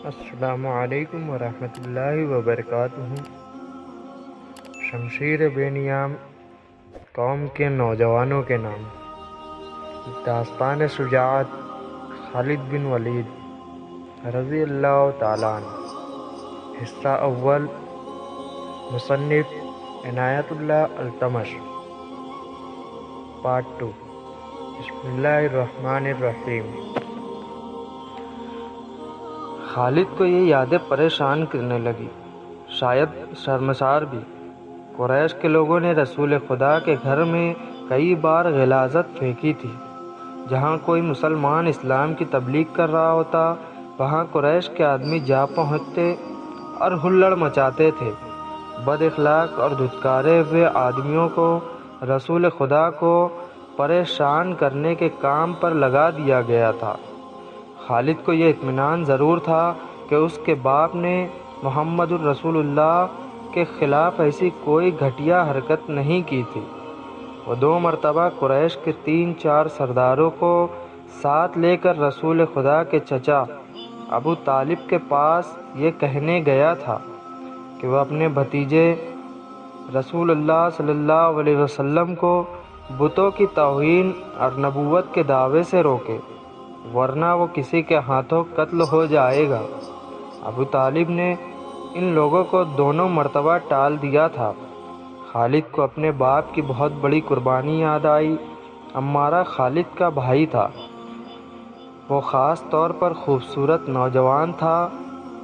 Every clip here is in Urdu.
السلام علیکم ورحمۃ اللہ وبرکاتہ۔ شمشیر بے نیام، قوم کے نوجوانوں کے نام۔ داستان شجاعت خالد بن ولید رضی اللہ تعالیٰ عنہ۔ حصہ اول، مصنف عنایت اللہ التمش، پارٹ 2۔ بسم اللہ الرحمن الرحیم۔ خالد کو یہ یادیں پریشان کرنے لگی، شاید شرمسار بھی۔ قریش کے لوگوں نے رسول خدا کے گھر میں کئی بار غلاظت پھینکی تھی۔ جہاں کوئی مسلمان اسلام کی تبلیغ کر رہا ہوتا، وہاں قریش کے آدمی جا پہنچتے اور ہلڑ مچاتے تھے۔ بد اخلاق اور دھتکارے ہوئے آدمیوں کو رسول خدا کو پریشان کرنے کے کام پر لگا دیا گیا تھا۔ خالد کو یہ اطمینان ضرور تھا کہ اس کے باپ نے محمد الرسول اللہ کے خلاف ایسی کوئی گھٹیا حرکت نہیں کی تھی۔ وہ 2 مرتبہ قریش کے 3-4 سرداروں کو ساتھ لے کر رسول خدا کے چچا ابو طالب کے پاس یہ کہنے گیا تھا کہ وہ اپنے بھتیجے رسول اللہ صلی اللہ علیہ وسلم کو بتوں کی توہین اور نبوت کے دعوے سے روکے، ورنہ وہ کسی کے ہاتھوں قتل ہو جائے گا۔ ابو طالب نے ان لوگوں کو دونوں مرتبہ ٹال دیا تھا۔ خالد کو اپنے باپ کی بہت بڑی قربانی یاد آئی۔ عمارہ خالد کا بھائی تھا۔ وہ خاص طور پر خوبصورت نوجوان تھا۔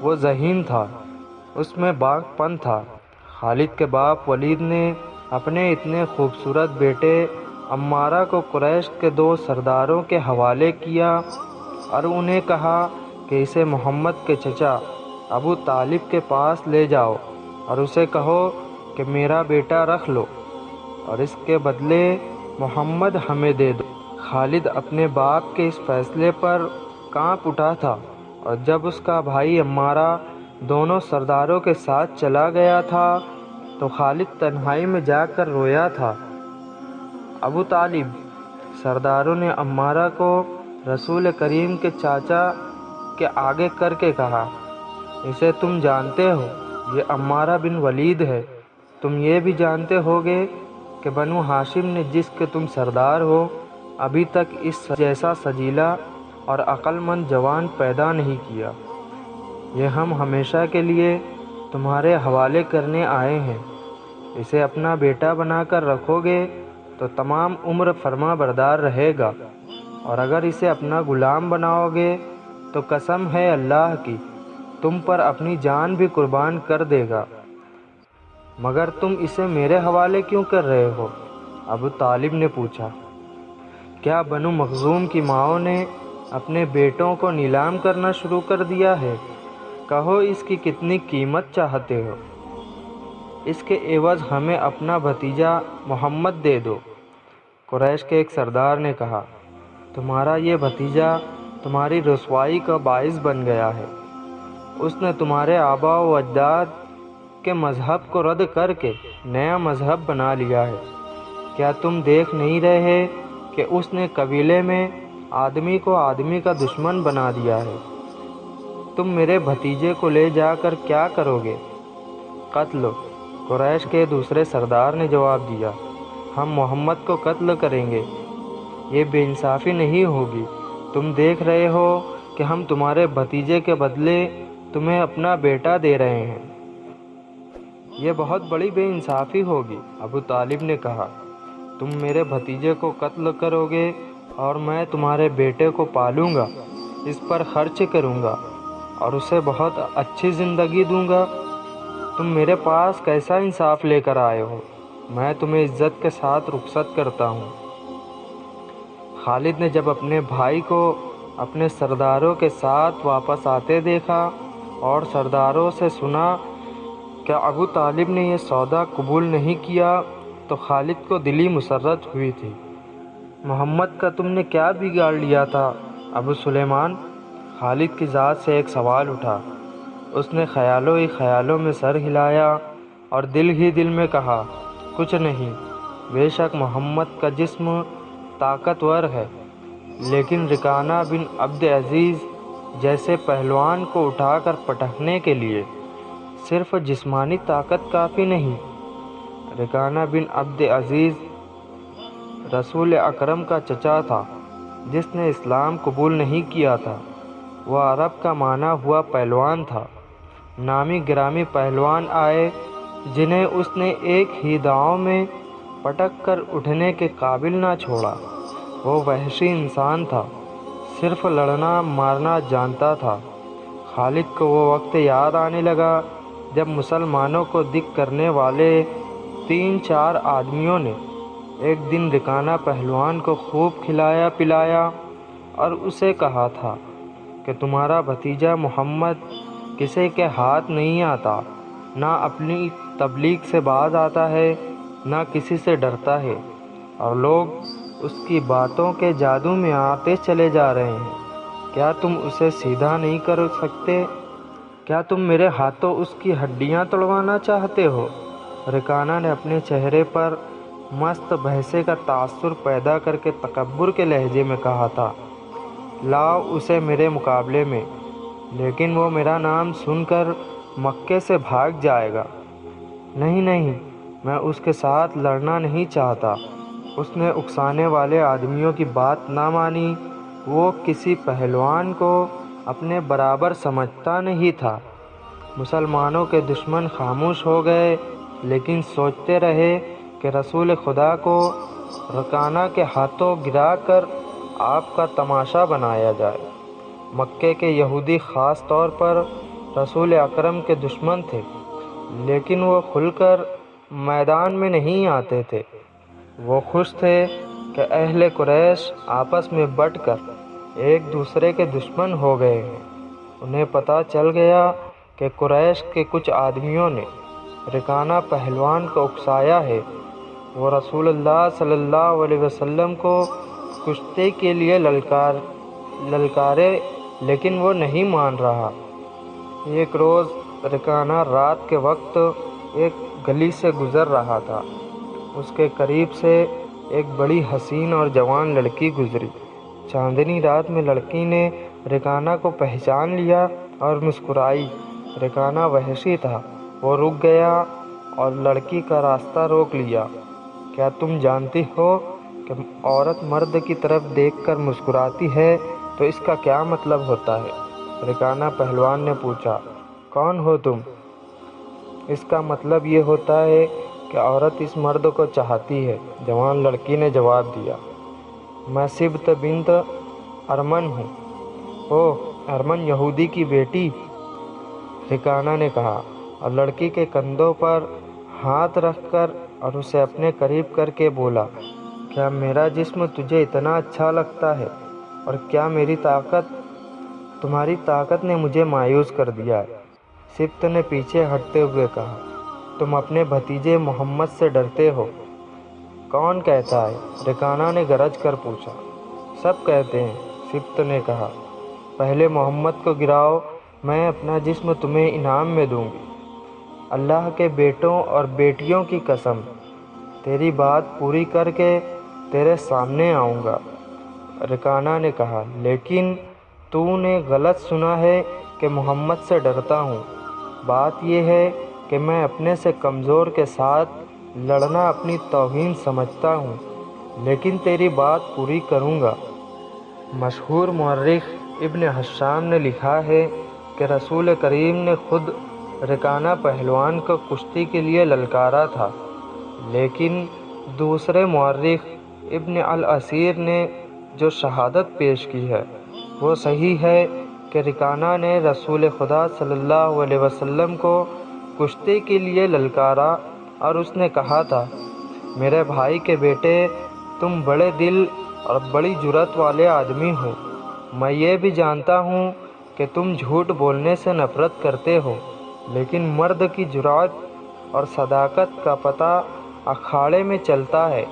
وہ ذہین تھا، اس میں باغ پن تھا۔ خالد کے باپ ولید نے اپنے اتنے خوبصورت بیٹے عمارہ کو قریش کے 2 سرداروں کے حوالے کیا اور انہیں کہا کہ اسے محمد کے چچا ابو طالب کے پاس لے جاؤ اور اسے کہو کہ میرا بیٹا رکھ لو اور اس کے بدلے محمد ہمیں دے دو۔ خالد اپنے باپ کے اس فیصلے پر کانپ اٹھا تھا، اور جب اس کا بھائی عمارہ دونوں سرداروں کے ساتھ چلا گیا تھا تو خالد تنہائی میں جا کر رویا تھا۔ ابو طالب، سرداروں نے عمارہ کو رسول کریم کے چاچا کے آگے کر کے کہا، اسے تم جانتے ہو، یہ عمارہ بن ولید ہے۔ تم یہ بھی جانتے ہوگے کہ بنو ہاشم نے جس کے تم سردار ہو، ابھی تک اس جیسا سجیلا اور عقل مند جوان پیدا نہیں کیا۔ یہ ہم ہمیشہ کے لیے تمہارے حوالے کرنے آئے ہیں۔ اسے اپنا بیٹا بنا کر رکھو گے تو تمام عمر فرما بردار رہے گا، اور اگر اسے اپنا غلام بناؤ گے تو قسم ہے اللہ کی تم پر اپنی جان بھی قربان کر دے گا۔ مگر تم اسے میرے حوالے کیوں کر رہے ہو؟ ابو طالب نے پوچھا۔ کیا بنو مخزوم کی ماؤں نے اپنے بیٹوں کو نیلام کرنا شروع کر دیا ہے؟ کہو اس کی کتنی قیمت چاہتے ہو؟ اس کے عوض ہمیں اپنا بھتیجا محمد دے دو۔ قریش کے ایک سردار نے کہا، تمہارا یہ بھتیجا تمہاری رسوائی کا باعث بن گیا ہے۔ اس نے تمہارے آباء و اجداد کے مذہب کو رد کر کے نیا مذہب بنا لیا ہے۔ کیا تم دیکھ نہیں رہے کہ اس نے قبیلے میں آدمی کو آدمی کا دشمن بنا دیا ہے؟ تم میرے بھتیجے کو لے جا کر کیا کرو گے؟ قتل۔ قریش کے دوسرے سردار نے جواب دیا، ہم محمد کو قتل کریں گے۔ یہ بے انصافی نہیں ہوگی۔ تم دیکھ رہے ہو کہ ہم تمہارے بھتیجے کے بدلے تمہیں اپنا بیٹا دے رہے ہیں۔ یہ بہت بڑی بے انصافی ہوگی۔ ابو طالب نے کہا، تم میرے بھتیجے کو قتل کرو گے اور میں تمہارے بیٹے کو پالوں گا، اس پر خرچ کروں گا اور اسے بہت اچھی زندگی دوں گا۔ تم میرے پاس کیسا انصاف لے کر آئے ہو؟ میں تمہیں عزت کے ساتھ رخصت کرتا ہوں۔ خالد نے جب اپنے بھائی کو اپنے سرداروں کے ساتھ واپس آتے دیکھا اور سرداروں سے سنا کہ ابو طالب نے یہ سودا قبول نہیں کیا تو خالد کو دلی مسرت ہوئی تھی۔ محمد کا تم نے کیا بگاڑ لیا تھا ابو سلیمان؟ خالد کی ذات سے ایک سوال اٹھا۔ اس نے خیالوں ہی خیالوں میں سر ہلایا اور دل ہی دل میں کہا، کچھ نہیں۔ بے شک محمد کا جسم طاقتور ہے، لیکن رکانہ بن عبد عزیز جیسے پہلوان کو اٹھا کر پٹکنے کے لیے صرف جسمانی طاقت کافی نہیں۔ رکانہ بن عبد عزیز رسول اکرم کا چچا تھا جس نے اسلام قبول نہیں کیا تھا۔ وہ عرب کا مانا ہوا پہلوان تھا۔ نامی گرامی پہلوان آئے جنہیں اس نے ایک ہی داؤں میں پٹک کر اٹھنے کے قابل نہ چھوڑا۔ وہ وحشی انسان تھا، صرف لڑنا مارنا جانتا تھا۔ خالد کو وہ وقت یاد آنے لگا جب مسلمانوں کو دکھ کرنے والے 3-4 آدمیوں نے ایک دن رکانہ پہلوان کو خوب کھلایا پلایا اور اسے کہا تھا کہ تمہارا بھتیجا محمد کسی کے ہاتھ نہیں آتا، نہ اپنی تبلیغ سے باز آتا ہے، نہ کسی سے ڈرتا ہے، اور لوگ اس کی باتوں کے جادو میں آتے چلے جا رہے ہیں۔ کیا تم اسے سیدھا نہیں کر سکتے؟ کیا تم میرے ہاتھوں اس کی ہڈیاں توڑوانا چاہتے ہو؟ رکانہ نے اپنے چہرے پر مست بحثے کا تاثر پیدا کر کے تکبر کے لہجے میں کہا تھا، لاؤ اسے میرے مقابلے میں، لیکن وہ میرا نام سن کر مکے سے بھاگ جائے گا۔ نہیں نہیں، میں اس کے ساتھ لڑنا نہیں چاہتا۔ اس نے اکسانے والے آدمیوں کی بات نہ مانی۔ وہ کسی پہلوان کو اپنے برابر سمجھتا نہیں تھا۔ مسلمانوں کے دشمن خاموش ہو گئے، لیکن سوچتے رہے کہ رسول خدا کو رکانہ کے ہاتھوں گرا کر آپ کا تماشا بنایا جائے۔ مکے کے یہودی خاص طور پر رسول اکرم کے دشمن تھے، لیکن وہ کھل کر میدان میں نہیں آتے تھے۔ وہ خوش تھے کہ اہل قریش آپس میں بٹ کر ایک دوسرے کے دشمن ہو گئے ہیں۔ انہیں پتہ چل گیا کہ قریش کے کچھ آدمیوں نے رکانہ پہلوان کو اکسایا ہے۔ وہ رسول اللہ صلی اللہ علیہ وسلم کو کشتی کے لیے للکارے، لیکن وہ نہیں مان رہا۔ ایک روز رکانہ رات کے وقت ایک گلی سے گزر رہا تھا۔ اس کے قریب سے ایک بڑی حسین اور جوان لڑکی گزری۔ چاندنی رات میں لڑکی نے رکانہ کو پہچان لیا اور مسکرائی۔ رکانہ وحشی تھا، وہ رک گیا اور لڑکی کا راستہ روک لیا۔ کیا تم جانتی ہو کہ عورت مرد کی طرف دیکھ کر مسکراتی ہے تو اس کا کیا مطلب ہوتا ہے؟ رکانہ پہلوان نے پوچھا، کون ہو تم؟ اس کا مطلب یہ ہوتا ہے کہ عورت اس مرد کو چاہتی ہے، جوان لڑکی نے جواب دیا۔ میں سبط بنت ارمن ہوں۔ اوہ، ارمن یہودی کی بیٹی، رکانہ نے کہا، اور لڑکی کے کندھوں پر ہاتھ رکھ کر اور اسے اپنے قریب کر کے بولا، کیا میرا جسم تجھے اتنا اچھا لگتا ہے؟ اور کیا تمہاری طاقت نے مجھے مایوس کر دیا ہے؟ سبط نے پیچھے ہٹتے ہوئے کہا، تم اپنے بھتیجے محمد سے ڈرتے ہو؟ کون کہتا ہے؟ رکانہ نے گرج کر پوچھا۔ سب کہتے ہیں، سبط نے کہا۔ پہلے محمد کو گراؤ، میں اپنا جسم تمہیں انعام میں دوں گی۔ اللہ کے بیٹوں اور بیٹیوں کی قسم، تیری بات پوری کر کے تیرے سامنے آؤں گا۔ رکانہ نے کہا، لیکن تو نے غلط سنا ہے کہ محمد سے ڈرتا ہوں۔ بات یہ ہے کہ میں اپنے سے کمزور کے ساتھ لڑنا اپنی توہین سمجھتا ہوں، لیکن تیری بات پوری کروں گا۔ مشہور مورخ ابن حشام نے لکھا ہے کہ رسول کریم نے خود رکانہ پہلوان کو کشتی کے لیے للکارا تھا، لیکن دوسرے مورخ ابن الاسیر نے جو شہادت پیش کی ہے وہ صحیح ہے کہ رکانہ نے رسول خدا صلی اللہ علیہ وسلم کو کشتی کے لیے للکارا اور اس نے کہا تھا، میرے بھائی کے بیٹے، تم بڑے دل اور بڑی جرأت والے آدمی ہو۔ میں یہ بھی جانتا ہوں کہ تم جھوٹ بولنے سے نفرت کرتے ہو، لیکن مرد کی جرأت اور صداقت کا پتہ اکھاڑے میں چلتا ہے۔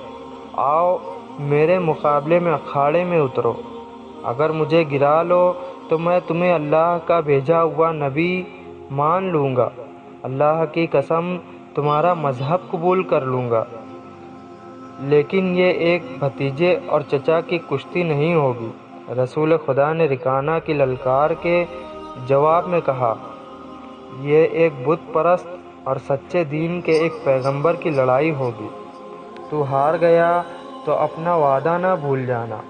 آؤ میرے مقابلے میں اکھاڑے میں اترو۔ اگر مجھے گرا لو تو میں تمہیں اللہ کا بھیجا ہوا نبی مان لوں گا، اللہ کی قسم تمہارا مذہب قبول کر لوں گا۔ لیکن یہ ایک بھتیجے اور چچا کی کشتی نہیں ہوگی، رسول خدا نے رکانہ کی للکار کے جواب میں کہا، یہ ایک بت پرست اور سچے دین کے ایک پیغمبر کی لڑائی ہوگی۔ تو ہار گیا تو اپنا وعدہ نہ بھول جانا۔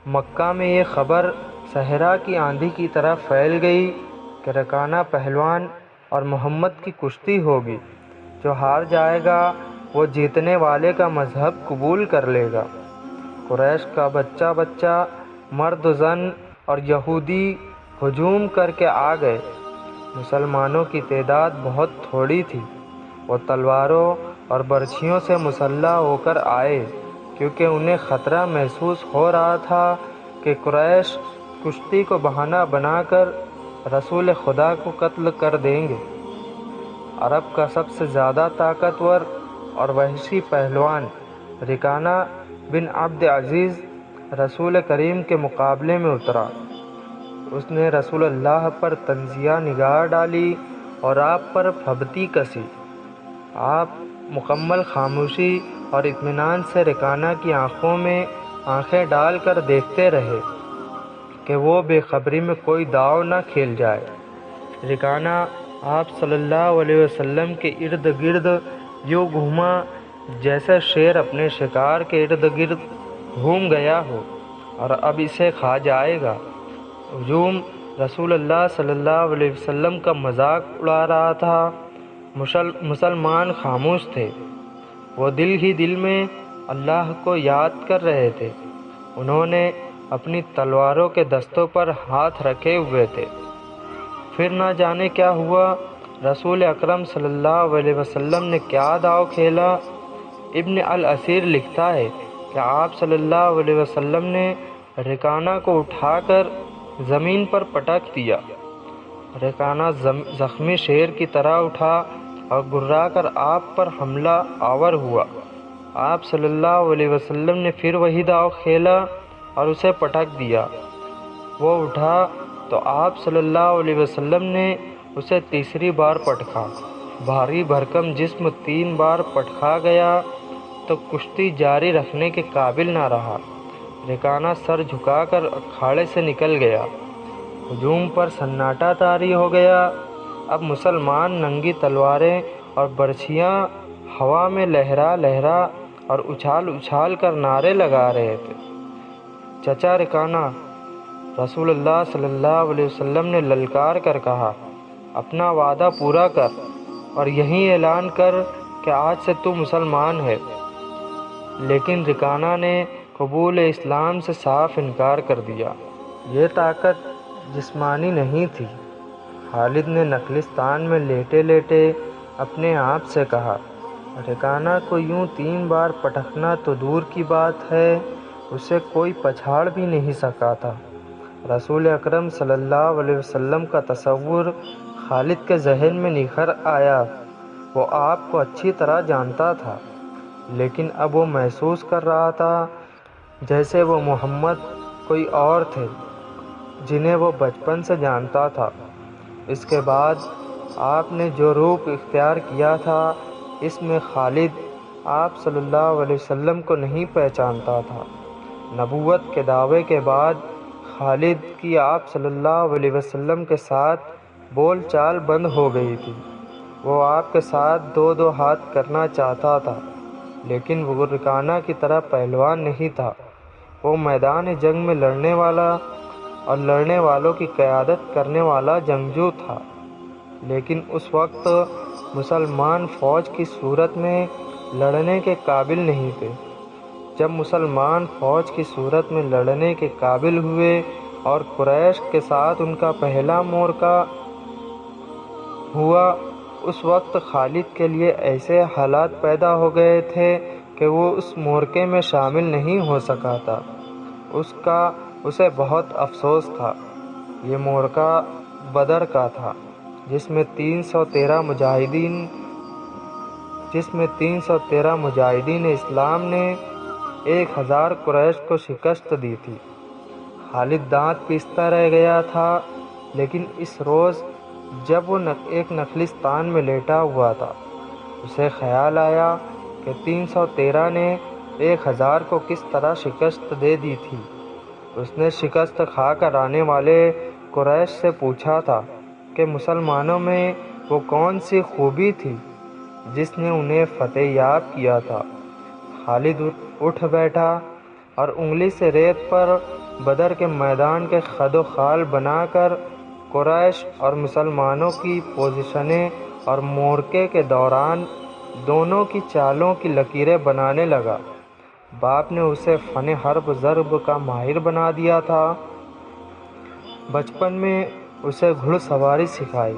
مکہ میں یہ خبر صحرا کی آندھی کی طرح پھیل گئی کہ رکانہ پہلوان اور محمد کی کشتی ہوگی۔ جو ہار جائے گا وہ جیتنے والے کا مذہب قبول کر لے گا۔ قریش کا بچہ بچہ، مرد و زن اور یہودی ہجوم کر کے آ گئے۔ مسلمانوں کی تعداد بہت تھوڑی تھی۔ وہ تلواروں اور برچھیوں سے مسلح ہو کر آئے، کیونکہ انہیں خطرہ محسوس ہو رہا تھا کہ قریش کشتی کو بہانہ بنا کر رسول خدا کو قتل کر دیں گے۔ عرب کا سب سے زیادہ طاقتور اور وحشی پہلوان رکانہ بن عبد عزیز رسول کریم کے مقابلے میں اترا۔ اس نے رسول اللہ پر طنزیہ نگاہ ڈالی اور آپ پر پھبتی کسی۔ آپ مکمل خاموشی اور اطمینان سے رکانہ کی آنکھوں میں آنکھیں ڈال کر دیکھتے رہے کہ وہ بے خبری میں کوئی داؤ نہ کھیل جائے۔ رکانہ آپ صلی اللہ علیہ وسلم کے ارد گرد یوں گھوما جیسے شیر اپنے شکار کے ارد گرد گھوم گیا ہو اور اب اسے کھا جائے گا۔ ہجوم رسول اللہ صلی اللہ علیہ وسلم کا مذاق اڑا رہا تھا۔ مسلمان خاموش تھے۔ وہ دل ہی دل میں اللہ کو یاد کر رہے تھے۔ انہوں نے اپنی تلواروں کے دستوں پر ہاتھ رکھے ہوئے تھے۔ پھر نہ جانے کیا ہوا، رسول اکرم صلی اللہ علیہ وسلم نے کیا داؤ کھیلا۔ ابن الاسیر لکھتا ہے کہ آپ صلی اللہ علیہ وسلم نے رکانہ کو اٹھا کر زمین پر پٹک دیا۔ رکانہ زخمی شیر کی طرح اٹھا اور گرا کر آپ پر حملہ آور ہوا۔ آپ صلی اللہ علیہ وسلم نے پھر وہی داؤ کھیلا اور اسے پٹک دیا۔ وہ اٹھا تو آپ صلی اللہ علیہ وسلم نے اسے تیسری بار پٹکا۔ بھاری بھرکم جسم 3 بار پٹکا گیا تو کشتی جاری رکھنے کے قابل نہ رہا۔ رکانہ سر جھکا کر اکھاڑے سے نکل گیا۔ ہجوم پر سناٹا طاری ہو گیا۔ اب مسلمان ننگی تلواریں اور برچھیاں ہوا میں لہرا لہرا اور اچھال اچھال کر نعرے لگا رہے تھے۔ چچا رکانہ، رسول اللہ صلی اللہ علیہ وسلم نے للکار کر کہا، اپنا وعدہ پورا کر اور یہی اعلان کر کہ آج سے تو مسلمان ہے۔ لیکن رکانہ نے قبول اسلام سے صاف انکار کر دیا۔ یہ طاقت جسمانی نہیں تھی۔ خالد نے نخلستان میں لیٹے لیٹے اپنے آپ سے کہا، رکانہ کو یوں 3 بار پٹکنا تو دور کی بات ہے، اسے کوئی پچھاڑ بھی نہیں سکا تھا۔ رسول اکرم صلی اللہ علیہ وسلم کا تصور خالد کے ذہن میں نکھر آیا۔ وہ آپ کو اچھی طرح جانتا تھا، لیکن اب وہ محسوس کر رہا تھا جیسے وہ محمد کوئی اور تھے جنہیں وہ بچپن سے جانتا تھا۔ اس کے بعد آپ نے جو روپ اختیار کیا تھا، اس میں خالد آپ صلی اللہ علیہ وسلم کو نہیں پہچانتا تھا۔ نبوت کے دعوے کے بعد خالد کی آپ صلی اللہ علیہ وسلم کے ساتھ بول چال بند ہو گئی تھی۔ وہ آپ کے ساتھ 2 ہاتھ کرنا چاہتا تھا، لیکن وہ رکانہ کی طرح پہلوان نہیں تھا۔ وہ میدان جنگ میں لڑنے والا اور لڑنے والوں کی قیادت کرنے والا جنگجو تھا، لیکن اس وقت مسلمان فوج کی صورت میں لڑنے کے قابل نہیں تھے۔ جب مسلمان فوج کی صورت میں لڑنے کے قابل ہوئے اور قریش کے ساتھ ان کا پہلا معرکہ ہوا، اس وقت خالد کے لیے ایسے حالات پیدا ہو گئے تھے کہ وہ اس معرکے میں شامل نہیں ہو سکا تھا۔ اسے بہت افسوس تھا۔ یہ معرکہ بدر کا تھا، جس میں 313 مجاہدین اسلام نے 1000 قریش کو شکست دی تھی۔ خالد دانت پیستا رہ گیا تھا، لیکن اس روز جب وہ ایک نخلستان میں لیٹا ہوا تھا، اسے خیال آیا کہ 313 نے 1000 کو کس طرح شکست دے دی تھی۔ اس نے شکست کھا کر آنے والے قریش سے پوچھا تھا کہ مسلمانوں میں وہ کون سی خوبی تھی جس نے انہیں فتح یاب کیا تھا۔ خالد اٹھ بیٹھا اور انگلی سے ریت پر بدر کے میدان کے خد و خال بنا کر قریش اور مسلمانوں کی پوزیشنیں اور مورکے کے دوران دونوں کی چالوں کی لکیریں بنانے لگا۔ باپ نے اسے فن حرب ضرب کا ماہر بنا دیا تھا۔ بچپن میں اسے گھڑ سواری سکھائی،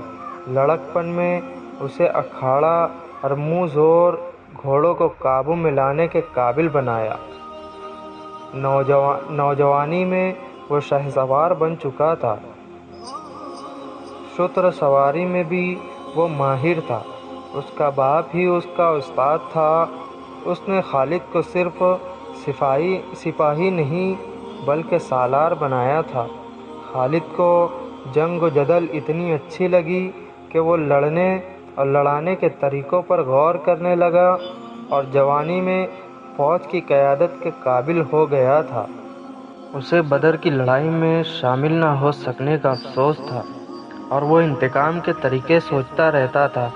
لڑکپن میں اسے اکھاڑا اور منہ زور گھوڑوں کو قابو میں لانے کے قابل بنایا۔ نوجوانی میں وہ شہ سوار بن چکا تھا۔ شتر سواری میں بھی وہ ماہر تھا۔ اس کا باپ ہی اس کا استاد تھا۔ اس نے خالد کو صرف سپاہی نہیں بلکہ سالار بنایا تھا۔ خالد کو جنگ و جدل اتنی اچھی لگی کہ وہ لڑنے اور لڑانے کے طریقوں پر غور کرنے لگا اور جوانی میں فوج کی قیادت کے قابل ہو گیا تھا۔ اسے بدر کی لڑائی میں شامل نہ ہو سکنے کا افسوس تھا اور وہ انتقام کے طریقے سوچتا رہتا تھا۔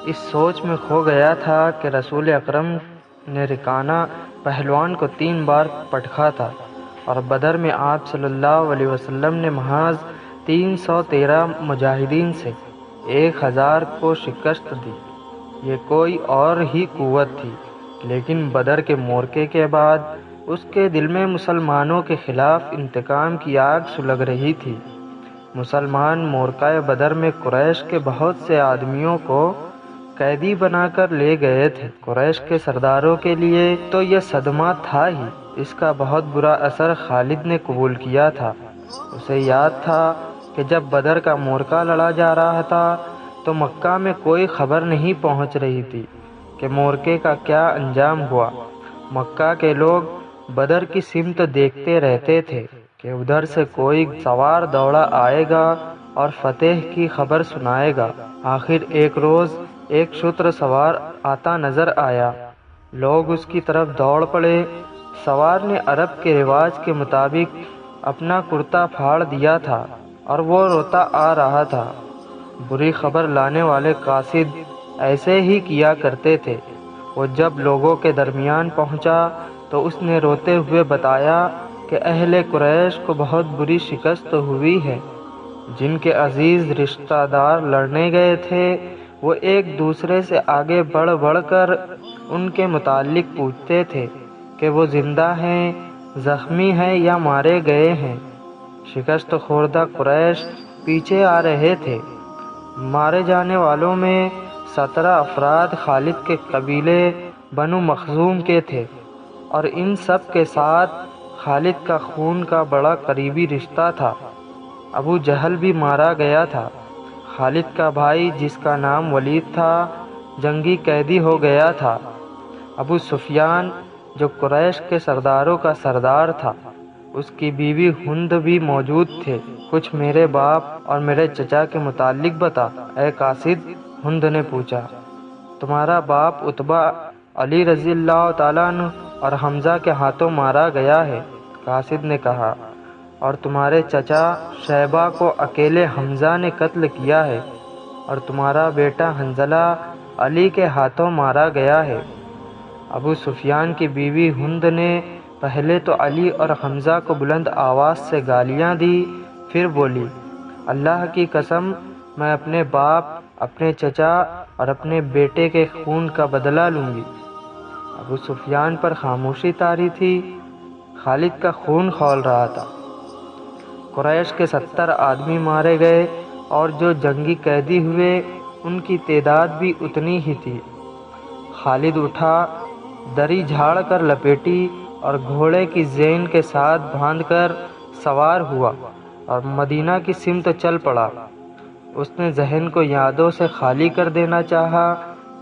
اس سوچ میں کھو گیا تھا کہ رسول اکرم نے رکانہ پہلوان کو 3 بار پٹکا تھا اور بدر میں آپ صلی اللہ علیہ وسلم نے محض 313 مجاہدین سے 1000 کو شکست دی۔ یہ کوئی اور ہی قوت تھی، لیکن بدر کے مورکے کے بعد اس کے دل میں مسلمانوں کے خلاف انتقام کی آگ سلگ رہی تھی۔ مسلمان مورکہ بدر میں قریش کے بہت سے آدمیوں کو قیدی بنا کر لے گئے تھے۔ قریش کے سرداروں کے لیے تو یہ صدمہ تھا ہی، اس کا بہت برا اثر خالد نے قبول کیا تھا۔ اسے یاد تھا کہ جب بدر کا مورکہ لڑا جا رہا تھا تو مکہ میں کوئی خبر نہیں پہنچ رہی تھی کہ مورکے کا کیا انجام ہوا۔ مکہ کے لوگ بدر کی سمت دیکھتے رہتے تھے کہ ادھر سے کوئی سوار دوڑا آئے گا اور فتح کی خبر سنائے گا۔ آخر ایک روز ایک شتر سوار آتا نظر آیا۔ لوگ اس کی طرف دوڑ پڑے۔ سوار نے عرب کے رواج کے مطابق اپنا کرتا پھاڑ دیا تھا اور وہ روتا آ رہا تھا۔ بری خبر لانے والے قاصد ایسے ہی کیا کرتے تھے۔ وہ جب لوگوں کے درمیان پہنچا تو اس نے روتے ہوئے بتایا کہ اہل قریش کو بہت بری شکست ہوئی ہے۔ جن کے عزیز رشتہ دار لڑنے گئے تھے وہ ایک دوسرے سے آگے بڑھ کر ان کے متعلق پوچھتے تھے کہ وہ زندہ ہیں، زخمی ہیں یا مارے گئے ہیں۔ شکست خوردہ قریش پیچھے آ رہے تھے۔ مارے جانے والوں میں 17 افراد خالد کے قبیلے بنو مخزوم کے تھے اور ان سب کے ساتھ خالد کا خون کا بڑا قریبی رشتہ تھا۔ ابو جہل بھی مارا گیا تھا۔ خالد کا بھائی جس کا نام ولید تھا جنگی قیدی ہو گیا تھا۔ ابو سفیان جو قریش کے سرداروں کا سردار تھا، اس کی بیوی ہند بھی موجود تھے۔ کچھ میرے باپ اور میرے چچا کے متعلق بتا اے قاصد، ہند نے پوچھا۔ تمہارا باپ عتبہ علی رضی اللہ تعالیٰ عنہ اور حمزہ کے ہاتھوں مارا گیا ہے، قاصد نے کہا، اور تمہارے چچا شیبہ کو اکیلے حمزہ نے قتل کیا ہے اور تمہارا بیٹا حنظلہ علی کے ہاتھوں مارا گیا ہے۔ ابو سفیان کی بیوی ہند نے پہلے تو علی اور حمزہ کو بلند آواز سے گالیاں دی، پھر بولی، اللہ کی قسم میں اپنے باپ، اپنے چچا اور اپنے بیٹے کے خون کا بدلہ لوں گی۔ ابو سفیان پر خاموشی طاری تھی۔ خالد کا خون کھول رہا تھا۔ قریش کے 70 آدمی مارے گئے اور جو جنگی قیدی ہوئے ان کی تعداد بھی اتنی ہی تھی۔ خالد اٹھا، دری جھاڑ کر لپیٹی اور گھوڑے کی زین کے ساتھ باندھ کر سوار ہوا اور مدینہ کی سمت چل پڑا۔ اس نے ذہن کو یادوں سے خالی کر دینا چاہا،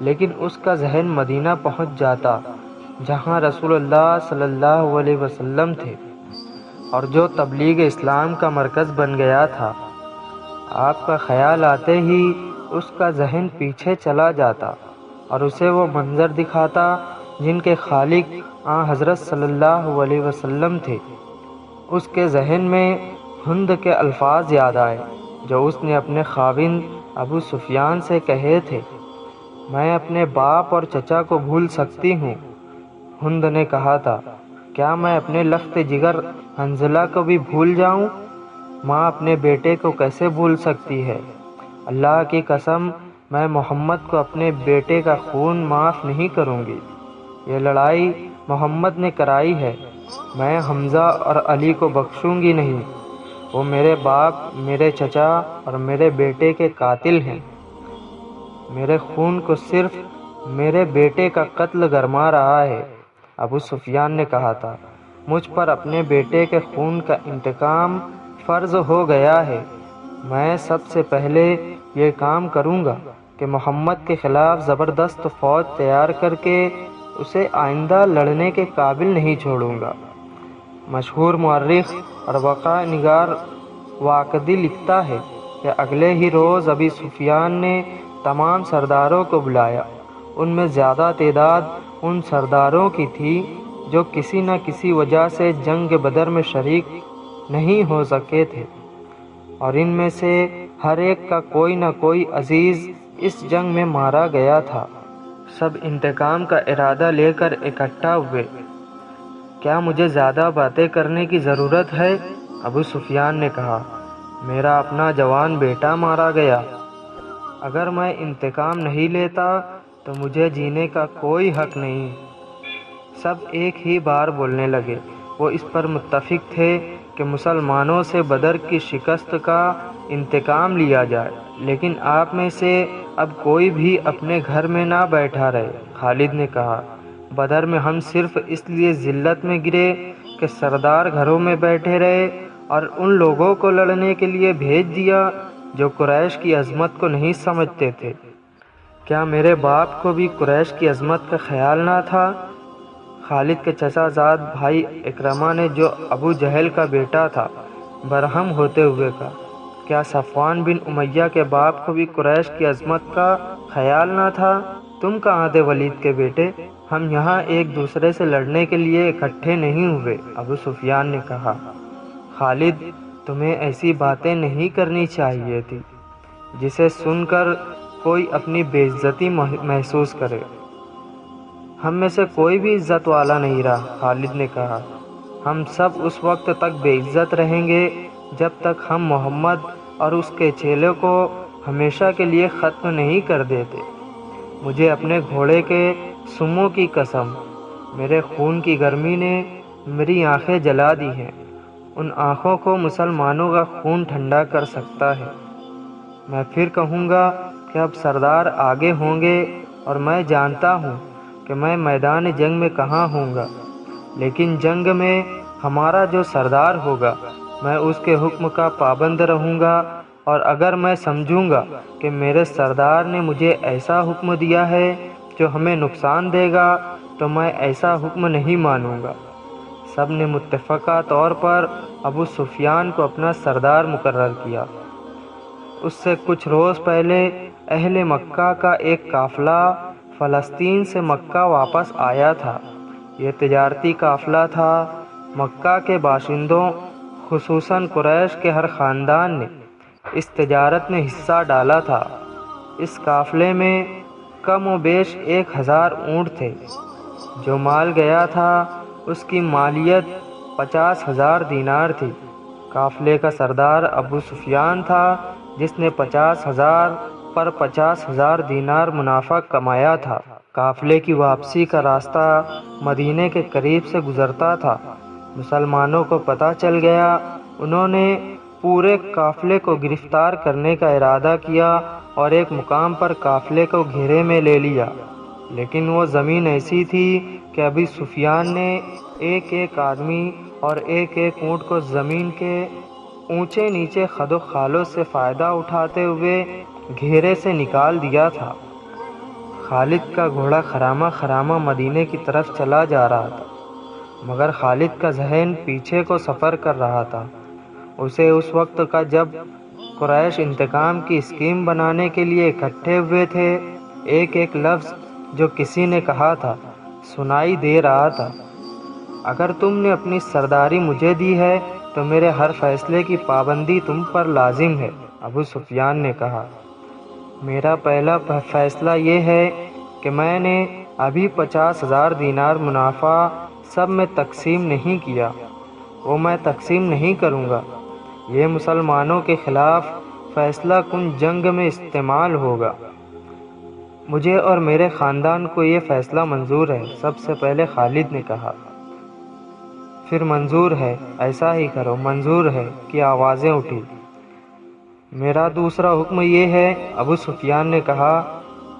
لیکن اس کا ذہن مدینہ پہنچ جاتا جہاں رسول اللہ صلی اللہ علیہ وسلم تھے اور جو تبلیغ اسلام کا مرکز بن گیا تھا۔ آپ کا خیال آتے ہی اس کا ذہن پیچھے چلا جاتا اور اسے وہ منظر دکھاتا جن کے خالق حضرت صلی اللہ علیہ وسلم تھے۔ اس کے ذہن میں ہند کے الفاظ یاد آئے جو اس نے اپنے خاوند ابو سفیان سے کہے تھے، میں اپنے باپ اور چچا کو بھول سکتی ہوں۔ ہند نے کہا تھا، کیا میں اپنے لخت جگر حنظلہ کو بھی بھول جاؤں؟ ماں اپنے بیٹے کو کیسے بھول سکتی ہے؟ اللہ کی قسم، میں محمد کو اپنے بیٹے کا خون معاف نہیں کروں گی۔ یہ لڑائی محمد نے کرائی ہے، میں حمزہ اور علی کو بخشوں گی نہیں۔ وہ میرے باپ، میرے چچا اور میرے بیٹے کے قاتل ہیں۔ میرے خون کو صرف میرے بیٹے کا قتل گرما رہا ہے۔ ابو سفیان نے کہا تھا، مجھ پر اپنے بیٹے کے خون کا انتقام فرض ہو گیا ہے۔ میں سب سے پہلے یہ کام کروں گا کہ محمد کے خلاف زبردست فوج تیار کر کے اسے آئندہ لڑنے کے قابل نہیں چھوڑوں گا۔ مشہور مورخ اور وقائع نگار واقدی لکھتا ہے کہ اگلے ہی روز ابی سفیان نے تمام سرداروں کو بلایا۔ ان میں زیادہ تعداد ان سرداروں کی تھی جو کسی نہ کسی وجہ سے جنگ بدر میں شریک نہیں ہو سکے تھے، اور ان میں سے ہر ایک کا کوئی نہ کوئی عزیز اس جنگ میں مارا گیا تھا۔ سب انتقام کا ارادہ لے کر اکٹھا ہوئے۔ کیا مجھے زیادہ باتیں کرنے کی ضرورت ہے؟ ابو سفیان نے کہا، میرا اپنا جوان بیٹا مارا گیا، اگر میں انتقام نہیں لیتا تو مجھے جینے کا کوئی حق نہیں۔ سب ایک ہی بار بولنے لگے۔ وہ اس پر متفق تھے کہ مسلمانوں سے بدر کی شکست کا انتقام لیا جائے، لیکن آپ میں سے اب کوئی بھی اپنے گھر میں نہ بیٹھا رہے۔ خالد نے کہا، بدر میں ہم صرف اس لیے ذلت میں گرے کہ سردار گھروں میں بیٹھے رہے اور ان لوگوں کو لڑنے کے لیے بھیج دیا جو قریش کی عظمت کو نہیں سمجھتے تھے۔ کیا میرے باپ کو بھی قریش کی عظمت کا خیال نہ تھا؟ خالد کے چچا زاد بھائی اکرمہ نے، جو ابو جہل کا بیٹا تھا، برہم ہوتے ہوئے کہا، کیا صفوان بن امیہ کے باپ کو بھی قریش کی عظمت کا خیال نہ تھا؟ تم کہاں تھے ولید کے بیٹے؟ ہم یہاں ایک دوسرے سے لڑنے کے لیے اکٹھے نہیں ہوئے۔ ابو سفیان نے کہا، خالد، تمہیں ایسی باتیں نہیں کرنی چاہیے تھی جسے سن کر کوئی اپنی بے عزتی محسوس کرے۔ ہم میں سے کوئی بھی عزت والا نہیں رہا۔ خالد نے کہا، ہم سب اس وقت تک بے عزت رہیں گے جب تک ہم محمد اور اس کے چیلوں کو ہمیشہ کے لیے ختم نہیں کر دیتے۔ مجھے اپنے گھوڑے کے سموں کی قسم، میرے خون کی گرمی نے میری آنکھیں جلا دی ہیں۔ ان آنکھوں کو مسلمانوں کا خون ٹھنڈا کر سکتا ہے۔ میں پھر کہوں گا کہ اب سردار آگے ہوں گے اور میں جانتا ہوں کہ میں میدان جنگ میں کہاں ہوں گا، لیکن جنگ میں ہمارا جو سردار ہوگا میں اس کے حکم کا پابند رہوں گا، اور اگر میں سمجھوں گا کہ میرے سردار نے مجھے ایسا حکم دیا ہے جو ہمیں نقصان دے گا تو میں ایسا حکم نہیں مانوں گا۔ سب نے متفقہ طور پر ابو سفیان کو اپنا سردار مقرر کیا۔ اس سے کچھ روز پہلے اہل مکہ کا ایک قافلہ فلسطین سے مکہ واپس آیا تھا۔ یہ تجارتی قافلہ تھا۔ مکہ کے باشندوں، خصوصاً قریش کے ہر خاندان نے اس تجارت میں حصہ ڈالا تھا۔ اس قافلے میں کم و بیش 1000 اونٹ تھے۔ جو مال گیا تھا اس کی مالیت 50,000 دینار تھی۔ قافلے کا سردار ابو سفیان تھا جس نے 50,000 پر 50,000 دینار منافع کمایا تھا۔ قافلے کی واپسی کا راستہ مدینے کے قریب سے گزرتا تھا۔ مسلمانوں کو پتہ چل گیا۔ انہوں نے پورے قافلے کو گرفتار کرنے کا ارادہ کیا اور ایک مقام پر قافلے کو گھیرے میں لے لیا، لیکن وہ زمین ایسی تھی کہ ابو سفیان نے ایک ایک آدمی اور ایک ایک اونٹ کو زمین کے اونچے نیچے خد و خالوں سے فائدہ اٹھاتے ہوئے گھیرے سے نکال دیا تھا۔ خالد کا گھوڑا خرامہ خرامہ مدینے کی طرف چلا جا رہا تھا، مگر خالد کا ذہن پیچھے کو سفر کر رہا تھا۔ اسے اس وقت کا جب قریش انتقام کی اسکیم بنانے کے لیے اکٹھے ہوئے تھے، ایک ایک لفظ جو کسی نے کہا تھا سنائی دے رہا تھا۔ اگر تم نے اپنی سرداری مجھے دی ہے تو میرے ہر فیصلے کی پابندی تم پر لازم ہے۔ ابو سفیان نے کہا، میرا پہلا فیصلہ یہ ہے کہ میں نے ابھی 50,000 دینار منافع سب میں تقسیم نہیں کیا، وہ میں تقسیم نہیں کروں گا۔ یہ مسلمانوں کے خلاف فیصلہ کن جنگ میں استعمال ہوگا۔ مجھے اور میرے خاندان کو یہ فیصلہ منظور ہے۔ سب سے پہلے خالد نے کہا، پھر منظور ہے، ایسا ہی کرو، منظور ہے کی آوازیں اٹھی۔ میرا دوسرا حکم یہ ہے، ابو سفیان نے کہا،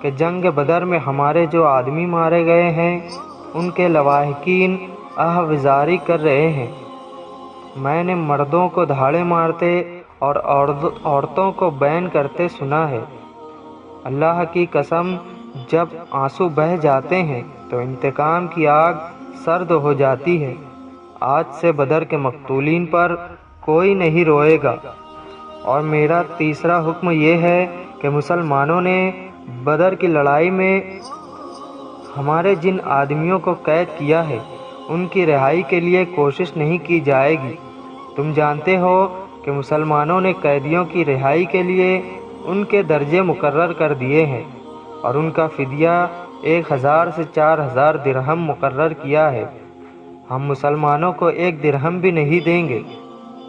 کہ جنگ بدر میں ہمارے جو آدمی مارے گئے ہیں ان کے لواحقین آہوازاری کر رہے ہیں۔ میں نے مردوں کو دھاڑے مارتے اور عورتوں کو بین کرتے سنا ہے۔ اللہ کی قسم، جب آنسو بہہ جاتے ہیں تو انتقام کی آگ سرد ہو جاتی ہے۔ آج سے بدر کے مقتولین پر کوئی نہیں روئے گا۔ اور میرا تیسرا حکم یہ ہے کہ مسلمانوں نے بدر کی لڑائی میں ہمارے جن آدمیوں کو قید کیا ہے ان کی رہائی کے لیے کوشش نہیں کی جائے گی۔ تم جانتے ہو کہ مسلمانوں نے قیدیوں کی رہائی کے لیے ان کے درجے مقرر کر دیے ہیں اور ان کا فدیہ 1,000 سے 4,000 درہم مقرر کیا ہے۔ ہم مسلمانوں کو 1 درہم بھی نہیں دیں گے،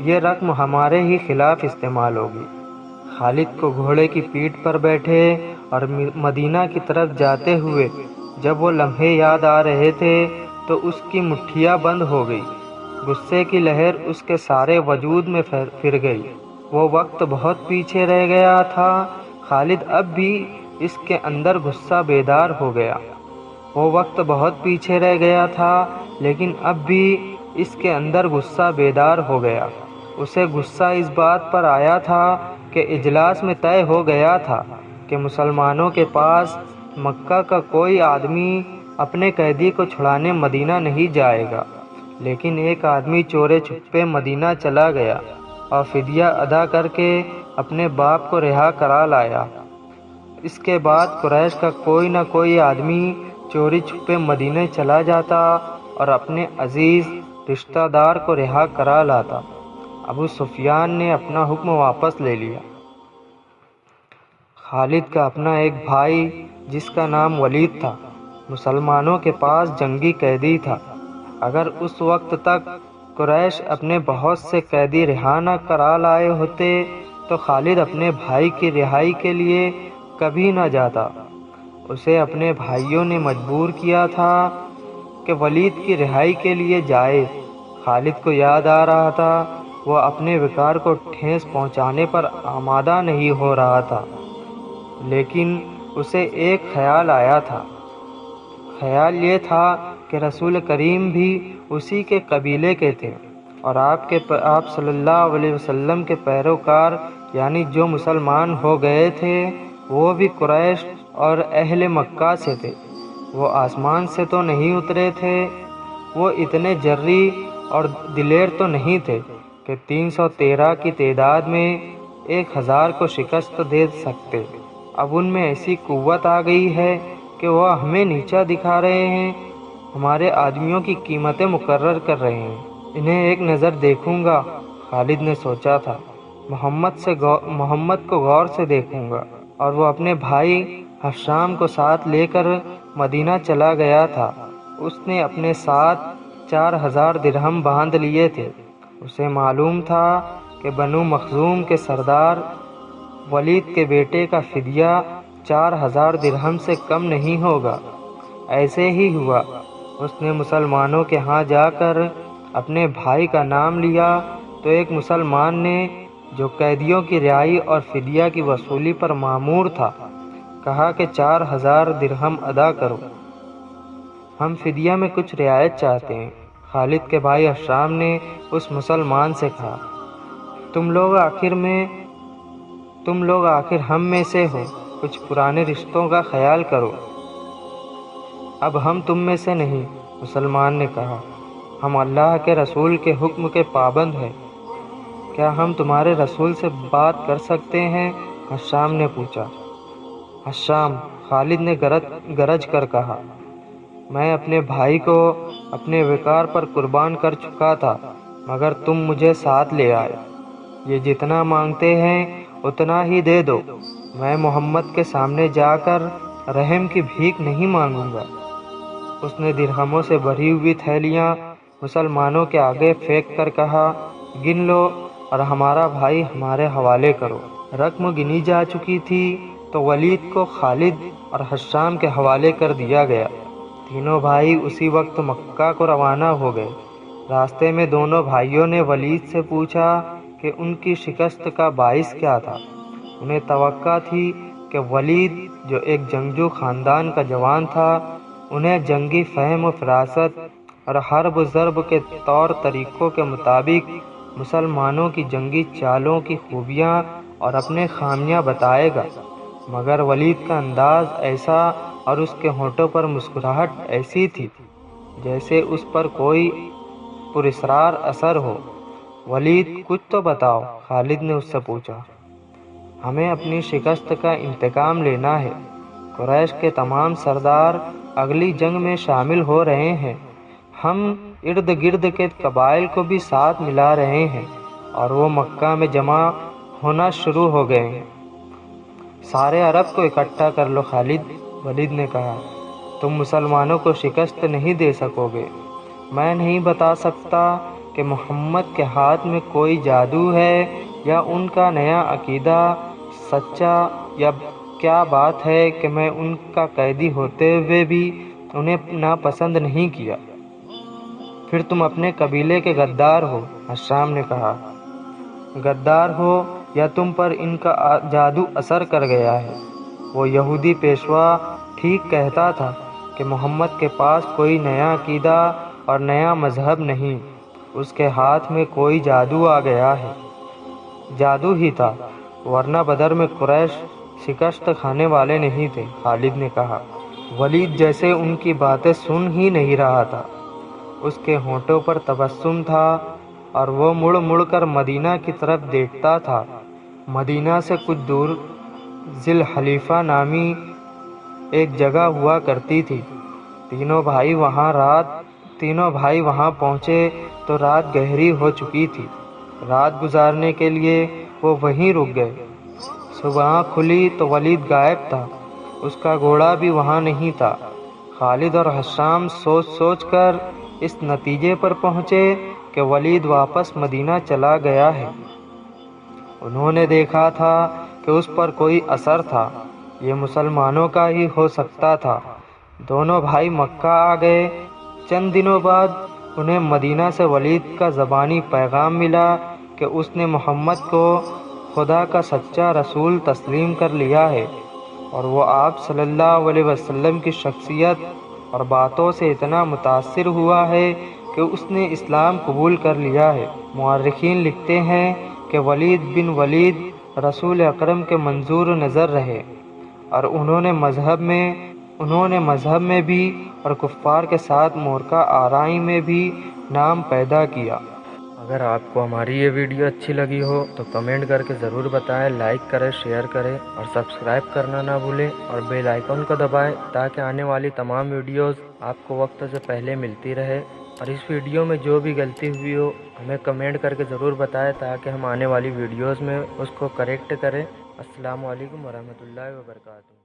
یہ رقم ہمارے ہی خلاف استعمال ہوگی۔ خالد کو گھوڑے کی پیٹھ پر بیٹھے اور مدینہ کی طرف جاتے ہوئے جب وہ لمحے یاد آ رہے تھے تو اس کی مٹھیاں بند ہو گئی۔ غصے کی لہر اس کے سارے وجود میں پھر گئی۔ وہ وقت بہت پیچھے رہ گیا تھا، خالد اب بھی اس کے اندر غصہ بیدار ہو گیا۔ وہ وقت بہت پیچھے رہ گیا تھا لیکن اب بھی اس کے اندر غصہ بیدار ہو گیا۔ اسے غصہ اس بات پر آیا تھا کہ اجلاس میں طے ہو گیا تھا کہ مسلمانوں کے پاس مکہ کا کوئی آدمی اپنے قیدی کو چھڑانے مدینہ نہیں جائے گا، لیکن ایک آدمی چورے چھپے مدینہ چلا گیا اور فدیہ ادا کر کے اپنے باپ کو رہا کرا لایا۔ اس کے بعد قریش کا کوئی نہ کوئی آدمی چوری چھپے مدینہ چلا جاتا اور اپنے عزیز رشتہ دار کو رہا کرا لاتا۔ ابو سفیان نے اپنا حکم واپس لے لیا۔ خالد کا اپنا ایک بھائی جس کا نام ولید تھا مسلمانوں کے پاس جنگی قیدی تھا۔ اگر اس وقت تک قریش اپنے بہت سے قیدی رہا نہ کرا لائے ہوتے تو خالد اپنے بھائی کی رہائی کے لیے کبھی نہ جاتا۔ اسے اپنے بھائیوں نے مجبور کیا تھا کہ ولید کی رہائی کے لیے جائے۔ خالد کو یاد آ رہا تھا وہ اپنے وقار کو ٹھیس پہنچانے پر آمادہ نہیں ہو رہا تھا، لیکن اسے ایک خیال آیا تھا۔ خیال یہ تھا کہ رسول کریم بھی اسی کے قبیلے کے تھے اور آپ صلی اللہ علیہ وسلم کے پیروکار یعنی جو مسلمان ہو گئے تھے وہ بھی قریش اور اہل مکہ سے تھے۔ وہ آسمان سے تو نہیں اترے تھے، وہ اتنے جری اور دلیر تو نہیں تھے کہ 313 کی تعداد میں 1,000 کو شکست دے سکتے۔ اب ان میں ایسی قوت آ گئی ہے کہ وہ ہمیں نیچا دکھا رہے ہیں، ہمارے آدمیوں کی قیمتیں مقرر کر رہے ہیں۔ انہیں ایک نظر دیکھوں گا، خالد نے سوچا تھا، محمد کو غور سے دیکھوں گا۔ اور وہ اپنے بھائی حشام کو ساتھ لے کر مدینہ چلا گیا تھا۔ اس نے اپنے ساتھ 4,000 درہم باندھ لیے تھے۔ اسے معلوم تھا کہ بنو مخزوم کے سردار ولید کے بیٹے کا فدیہ 4,000 درہم سے کم نہیں ہوگا۔ ایسے ہی ہوا۔ اس نے مسلمانوں کے ہاں جا کر اپنے بھائی کا نام لیا تو ایک مسلمان نے جو قیدیوں کی رہائی اور فدیہ کی وصولی پر مامور تھا کہا کہ 4,000 درہم ادا کرو، ہم فدیہ میں کچھ رعایت چاہتے ہیں۔ خالد کے بھائی حشام نے اس مسلمان سے کہا، تم لوگ آخر ہم میں سے ہو، کچھ پرانے رشتوں کا خیال کرو۔ اب ہم تم میں سے نہیں، مسلمان نے کہا، ہم اللہ کے رسول کے حکم کے پابند ہیں۔ کیا ہم تمہارے رسول سے بات کر سکتے ہیں؟ حشام نے پوچھا۔ حشام، خالد نے گرج کر کہا، میں اپنے بھائی کو اپنے وقار پر قربان کر چکا تھا، مگر تم مجھے ساتھ لے آئے۔ یہ جتنا مانگتے ہیں اتنا ہی دے دو، میں محمد کے سامنے جا کر رحم کی بھیک نہیں مانگوں گا۔ اس نے درہموں سے بھری ہوئی تھیلیاں مسلمانوں کے آگے پھینک کر کہا، گن لو اور ہمارا بھائی ہمارے حوالے کرو۔ رقم گنی جا چکی تھی تو ولید کو خالد اور حشام کے حوالے کر دیا گیا۔ تینوں بھائی اسی وقت مکہ کو روانہ ہو گئے۔ راستے میں دونوں بھائیوں نے ولید سے پوچھا کہ ان کی شکست کا باعث کیا تھا۔ انہیں توقع تھی کہ ولید، جو ایک جنگجو خاندان کا جوان تھا، انہیں جنگی فہم و فراست اور حرب و ضرب کے طور طریقوں کے مطابق مسلمانوں کی جنگی چالوں کی خوبیاں اور اپنے خامیاں بتائے گا، مگر ولید کا انداز ایسا اور اس کے ہونٹوں پر مسکراہٹ ایسی تھی جیسے اس پر کوئی پراسرار اثر ہو۔ ولید، کچھ تو بتاؤ، خالد نے اس سے پوچھا۔ ہمیں اپنی شکست کا انتقام لینا ہے۔ قریش کے تمام سردار اگلی جنگ میں شامل ہو رہے ہیں۔ ہم ارد گرد کے قبائل کو بھی ساتھ ملا رہے ہیں اور وہ مکہ میں جمع ہونا شروع ہو گئے ہیں۔ سارے عرب کو اکٹھا کر لو خالد، ولید نے کہا۔ تم مسلمانوں کو شکست نہیں دے سکو گے۔ میں نہیں بتا سکتا کہ محمد کے ہاتھ میں کوئی جادو ہے یا ان کا نیا عقیدہ سچا، یا کیا بات ہے کہ میں ان کا قیدی ہوتے ہوئے بھی انہیں ناپسند نہیں کیا۔ پھر تم اپنے قبیلے کے غدار ہو، حشام نے کہا۔ غدار ہو یا تم پر ان کا جادو اثر کر گیا ہے۔ وہ یہودی پیشوا ٹھیک کہتا تھا کہ محمد کے پاس کوئی نیا عقیدہ اور نیا مذہب نہیں، اس کے ہاتھ میں کوئی جادو آ گیا ہے۔ جادو ہی تھا، ورنہ بدر میں قریش شکست کھانے والے نہیں تھے، خالد نے کہا۔ ولید جیسے ان کی باتیں سن ہی نہیں رہا تھا۔ اس کے ہونٹوں پر تبسم تھا اور وہ مڑ مڑ کر مدینہ کی طرف دیکھتا تھا۔ مدینہ سے کچھ دور ذی الحلیفہ نامی ایک جگہ ہوا کرتی تھی۔ تینوں بھائی وہاں پہنچے تو رات گہری ہو چکی تھی۔ رات گزارنے کے لیے وہ وہیں رک گئے۔ صبح کھلی تو ولید غائب تھا، اس کا گھوڑا بھی وہاں نہیں تھا۔ خالد اور حشام سوچ سوچ کر اس نتیجے پر پہنچے کہ ولید واپس مدینہ چلا گیا ہے۔ انہوں نے دیکھا تھا کہ اس پر کوئی اثر تھا، یہ مسلمانوں کا ہی ہو سکتا تھا۔ دونوں بھائی مکہ آ گئے۔ چند دنوں بعد انہیں مدینہ سے ولید کا زبانی پیغام ملا کہ اس نے محمد کو خدا کا سچا رسول تسلیم کر لیا ہے، اور وہ آپ صلی اللہ علیہ وسلم کی شخصیت اور باتوں سے اتنا متاثر ہوا ہے کہ اس نے اسلام قبول کر لیا ہے۔ مورخین لکھتے ہیں کہ ولید بن ولید رسول اکرم کے منظور نظر رہے، اور انہوں نے مذہب میں بھی اور کفار کے ساتھ معرکہ آرائی میں بھی نام پیدا کیا۔ اگر آپ کو ہماری یہ ویڈیو اچھی لگی ہو تو کمنٹ کر کے ضرور بتائیں، لائک کریں، شیئر کریں اور سبسکرائب کرنا نہ بھولیں، اور بیل آئیکن کو دبائیں تاکہ آنے والی تمام ویڈیوز آپ کو وقت سے پہلے ملتی رہے۔ اور اس ویڈیو میں جو بھی غلطی ہوئی ہو ہمیں کمنٹ کر کے ضرور بتائیں تاکہ ہم آنے والی ویڈیوز میں اس کو کریکٹ کریں۔ السلام علیکم ورحمۃ اللہ وبرکاتہ۔